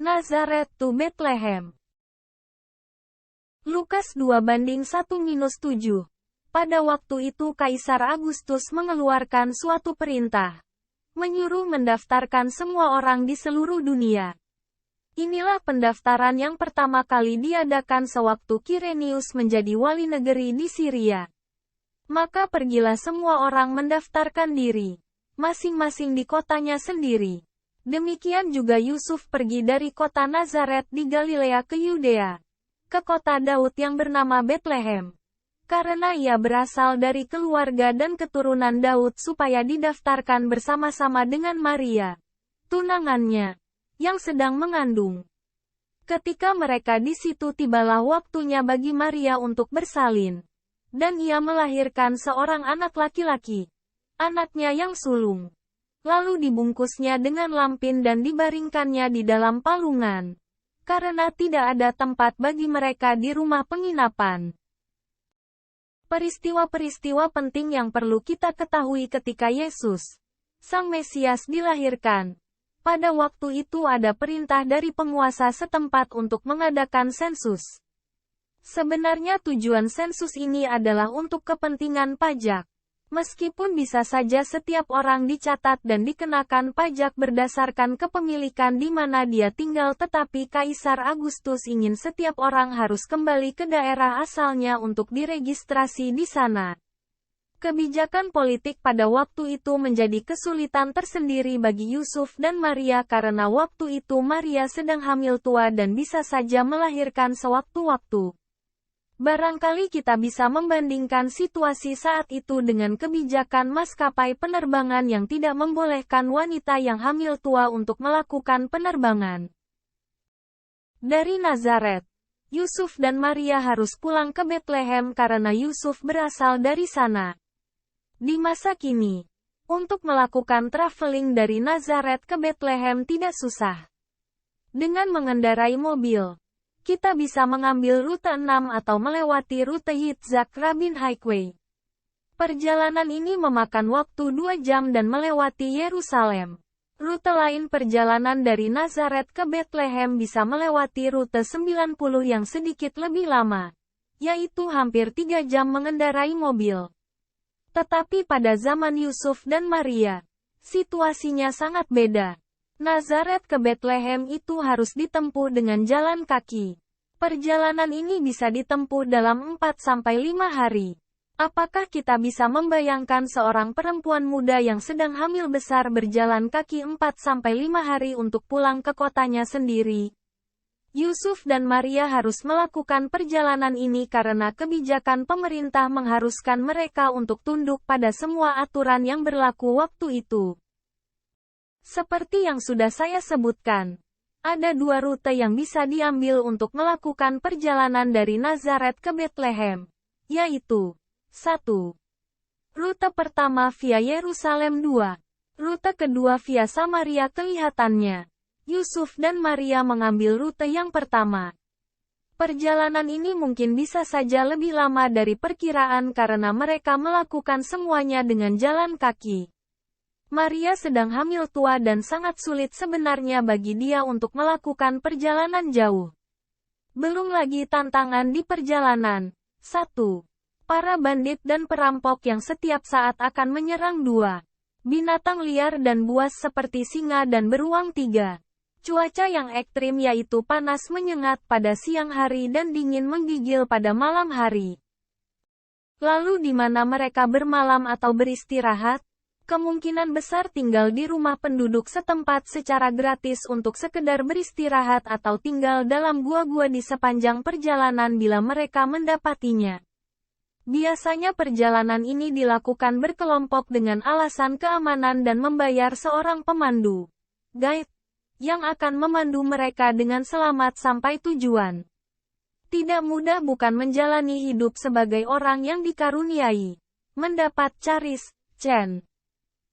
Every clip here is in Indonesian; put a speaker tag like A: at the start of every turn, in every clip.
A: Nazaret to Bethlehem. Lukas 2:1-7. Pada waktu itu Kaisar Agustus mengeluarkan suatu perintah, menyuruh mendaftarkan semua orang di seluruh dunia. Inilah pendaftaran yang pertama kali diadakan sewaktu Kirenius menjadi wali negeri di Syria. Maka pergilah semua orang mendaftarkan diri, masing-masing di kotanya sendiri. Demikian juga Yusuf pergi dari kota Nazaret di Galilea ke Yudea, ke kota Daud yang bernama Bethlehem, karena ia berasal dari keluarga dan keturunan Daud supaya didaftarkan bersama-sama dengan Maria, tunangannya, yang sedang mengandung. Ketika mereka di situ tibalah waktunya bagi Maria untuk bersalin, dan ia melahirkan seorang anak laki-laki, anaknya yang sulung. Lalu dibungkusnya dengan lampin dan dibaringkannya di dalam palungan, karena tidak ada tempat bagi mereka di rumah penginapan. Peristiwa-peristiwa penting yang perlu kita ketahui ketika Yesus, Sang Mesias dilahirkan. Pada waktu itu ada perintah dari penguasa setempat untuk mengadakan sensus. Sebenarnya tujuan sensus ini adalah untuk kepentingan pajak. Meskipun bisa saja setiap orang dicatat dan dikenakan pajak berdasarkan kepemilikan di mana dia tinggal, tetapi Kaisar Agustus ingin setiap orang harus kembali ke daerah asalnya untuk diregistrasi di sana. Kebijakan politik pada waktu itu menjadi kesulitan tersendiri bagi Yusuf dan Maria karena waktu itu Maria sedang hamil tua dan bisa saja melahirkan sewaktu-waktu. Barangkali kita bisa membandingkan situasi saat itu dengan kebijakan maskapai penerbangan yang tidak membolehkan wanita yang hamil tua untuk melakukan penerbangan. Dari Nazaret, Yusuf dan Maria harus pulang ke Bethlehem karena Yusuf berasal dari sana. Di masa kini, untuk melakukan traveling dari Nazaret ke Bethlehem tidak susah. Dengan mengendarai mobil, kita bisa mengambil rute 6 atau melewati rute Yitzhak Rabin Highway. Perjalanan ini memakan waktu 2 jam dan melewati Yerusalem. Rute lain perjalanan dari Nazaret ke Bethlehem bisa melewati rute 90 yang sedikit lebih lama, yaitu hampir 3 jam mengendarai mobil. Tetapi pada zaman Yusuf dan Maria, situasinya sangat beda. Nazaret ke Bethlehem itu harus ditempuh dengan jalan kaki. Perjalanan ini bisa ditempuh dalam 4-5 hari. Apakah kita bisa membayangkan seorang perempuan muda yang sedang hamil besar berjalan kaki 4-5 hari untuk pulang ke kotanya sendiri? Yusuf dan Maria harus melakukan perjalanan ini karena kebijakan pemerintah mengharuskan mereka untuk tunduk pada semua aturan yang berlaku waktu itu. Seperti yang sudah saya sebutkan, ada 2 rute yang bisa diambil untuk melakukan perjalanan dari Nazaret ke Bethlehem, yaitu 1. Rute pertama via Yerusalem. 2. Rute kedua via Samaria. Kelihatannya, Yusuf dan Maria mengambil rute yang pertama. Perjalanan ini mungkin bisa saja lebih lama dari perkiraan karena mereka melakukan semuanya dengan jalan kaki. Maria sedang hamil tua dan sangat sulit sebenarnya bagi dia untuk melakukan perjalanan jauh. Belum lagi tantangan di perjalanan. 1. Para bandit dan perampok yang setiap saat akan menyerang. 2. Binatang liar dan buas seperti singa dan beruang. 3. Cuaca yang ekstrim yaitu panas menyengat pada siang hari dan dingin menggigil pada malam hari. Lalu di mana mereka bermalam atau beristirahat? Kemungkinan besar tinggal di rumah penduduk setempat secara gratis untuk sekedar beristirahat atau tinggal dalam gua-gua di sepanjang perjalanan bila mereka mendapatinya. Biasanya perjalanan ini dilakukan berkelompok dengan alasan keamanan dan membayar seorang pemandu, guide, yang akan memandu mereka dengan selamat sampai tujuan. Tidak mudah bukan menjalani hidup sebagai orang yang dikaruniai, mendapat charis, Chen.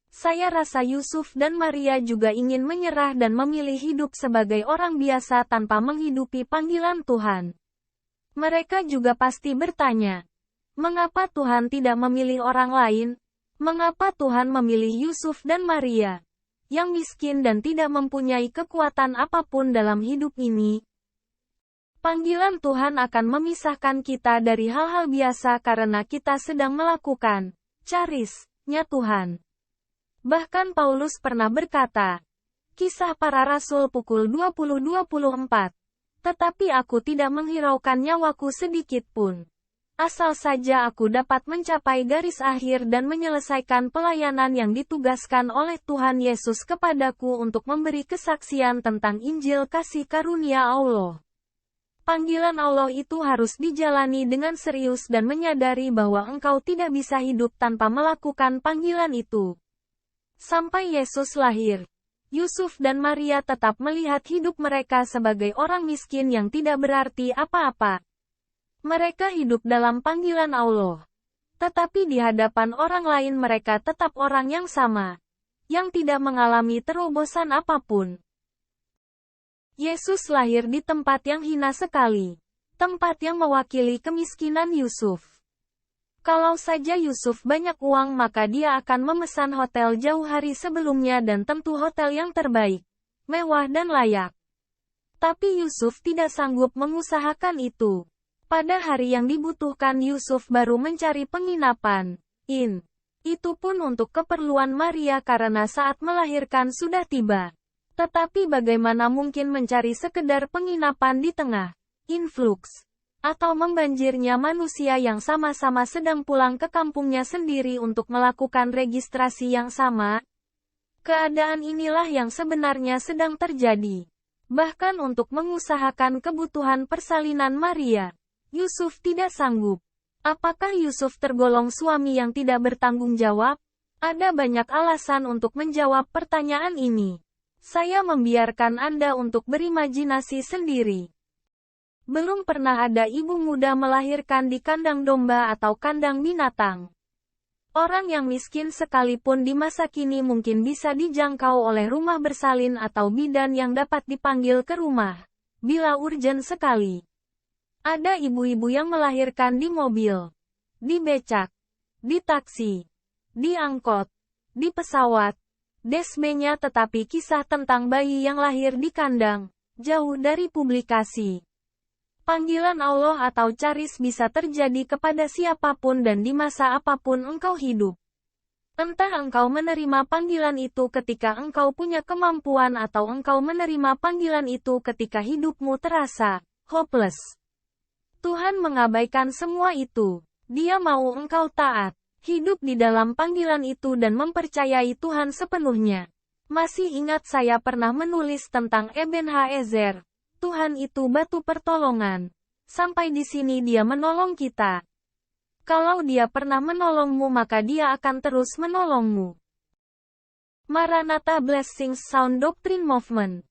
A: Saya rasa Yusuf dan Maria juga ingin menyerah dan memilih hidup sebagai orang biasa tanpa menghidupi panggilan Tuhan. Mereka juga pasti bertanya, mengapa Tuhan tidak memilih orang lain? Mengapa Tuhan memilih Yusuf dan Maria? yang miskin dan tidak mempunyai kekuatan apapun dalam hidup ini. Panggilan Tuhan akan memisahkan kita dari hal-hal biasa karena kita sedang melakukan charis-nya Tuhan. Bahkan Paulus pernah berkata, Kisah Para Rasul pukul 20:24, tetapi aku tidak menghiraukan nyawaku sedikit pun. Asal saja aku dapat mencapai garis akhir dan menyelesaikan pelayanan yang ditugaskan oleh Tuhan Yesus kepadaku untuk memberi kesaksian tentang Injil kasih karunia Allah. Panggilan Allah itu harus dijalani dengan serius dan menyadari bahwa engkau tidak bisa hidup tanpa melakukan panggilan itu. Sampai Yesus lahir, Yusuf dan Maria tetap melihat hidup mereka sebagai orang miskin yang tidak berarti apa-apa. Mereka hidup dalam panggilan Allah. Tetapi di hadapan orang lain mereka tetap orang yang sama, yang tidak mengalami terobosan apapun. Yesus lahir di tempat yang hina sekali, tempat yang mewakili kemiskinan Yusuf. Kalau saja Yusuf banyak uang maka dia akan memesan hotel jauh hari sebelumnya dan tentu hotel yang terbaik, mewah dan layak. Tapi Yusuf tidak sanggup mengusahakan itu. Pada hari yang dibutuhkan Yusuf baru mencari penginapan. Itu pun untuk keperluan Maria karena saat melahirkan sudah tiba. Tetapi bagaimana mungkin mencari sekedar penginapan di tengah influx atau membanjirnya manusia yang sama-sama sedang pulang ke kampungnya sendiri untuk melakukan registrasi yang sama? Keadaan inilah yang sebenarnya sedang terjadi. Bahkan untuk mengusahakan kebutuhan persalinan Maria, Yusuf tidak sanggup. Apakah Yusuf tergolong suami yang tidak bertanggung jawab? Ada banyak alasan untuk menjawab pertanyaan ini. Saya membiarkan Anda untuk berimajinasi sendiri. Belum pernah ada ibu muda melahirkan di kandang domba atau kandang binatang. Orang yang miskin sekalipun di masa kini mungkin bisa dijangkau oleh rumah bersalin atau bidan yang dapat dipanggil ke rumah, bila urgen sekali. Ada ibu-ibu yang melahirkan di mobil, di becak, di taksi, di angkot, di pesawat, desmenya tetapi kisah tentang bayi yang lahir di kandang, jauh dari publikasi. Panggilan Allah atau charis bisa terjadi kepada siapapun dan di masa apapun engkau hidup. Entah engkau menerima panggilan itu ketika engkau punya kemampuan atau engkau menerima panggilan itu ketika hidupmu terasa hopeless. Tuhan mengabaikan semua itu. Dia mau engkau taat, hidup di dalam panggilan itu dan mempercayai Tuhan sepenuhnya. Masih ingat saya pernah menulis tentang Ebenezer, Tuhan itu batu pertolongan. Sampai di sini dia menolong kita. Kalau dia pernah menolongmu maka dia akan terus menolongmu. Maranatha Blessings Sound Doctrine Movement.